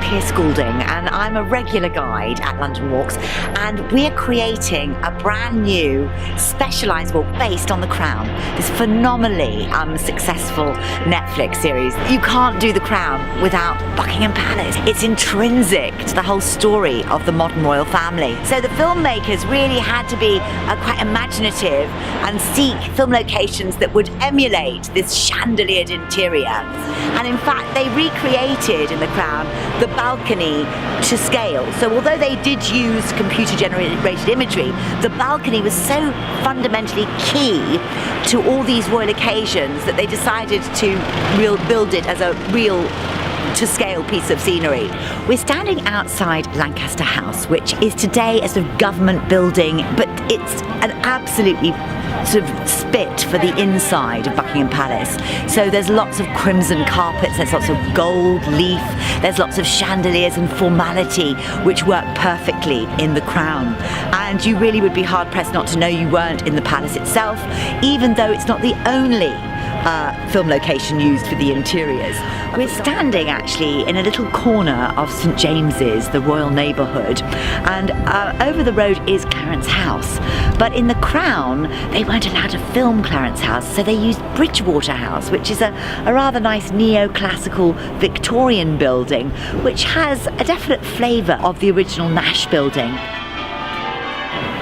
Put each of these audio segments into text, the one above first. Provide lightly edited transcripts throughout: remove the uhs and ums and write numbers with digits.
Pierce-Goulding, and I'm a regular guide at London Walks, and we're creating a brand new specialised walk based on The Crown, this phenomenally successful Netflix series. You can't do The Crown without Buckingham Palace. It's intrinsic to the whole story of the modern royal family. So the filmmakers really had to be quite imaginative and seek film locations that would emulate this chandeliered interior. And in fact, they recreated in The Crown the balcony to scale. So although they did use computer-generated imagery, the balcony was so fundamentally key to all these royal occasions that they decided to build it as a real to scale piece of scenery. We're standing outside Lancaster House, which is today a sort of government building, but it's an absolutely sort of spit for the inside of Buckingham Palace. So there's lots of crimson carpets, there's lots of gold leaf, there's lots of chandeliers and formality which work perfectly in The Crown. And you really would be hard pressed not to know you weren't in the palace itself, even though it's not the only film location used for the interiors. We're standing actually in a little corner of St James's, the royal neighbourhood, and over the road is Clarence House. But in The Crown, they weren't allowed to film Clarence House, so they used Bridgewater House, which is a rather nice neoclassical Victorian building, which has a definite flavour of the original Nash building.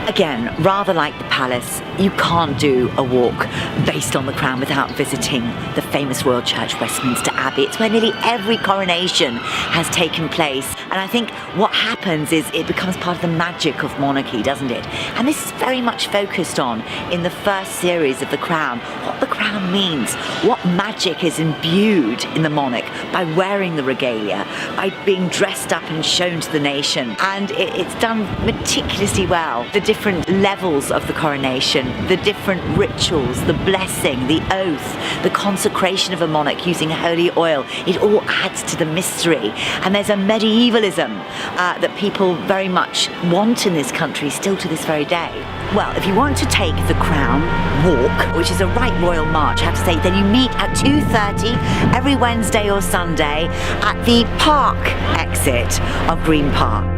Again, rather like the palace, you can't do a walk based on The Crown without visiting the famous Royal Church, Westminster Abbey. It's where nearly every coronation has taken place. And I think what happens is it becomes part of the magic of monarchy, doesn't it? And this is very much focused on, in the first series of The Crown, what the crown means, what magic is imbued in the monarch by wearing the regalia, by being dressed up and shown to the nation. And it's done meticulously well. The different levels of the coronation, the different rituals, the blessing, the oath, the consecration of a monarch using holy oil, it all adds to the mystery. And there's a medievalism that people very much want in this country still to this very day. Well, if you want to take The Crown walk, which is a right royal march, I have to say, then you meet at 2:30 every Wednesday or Sunday at the park exit of Green Park.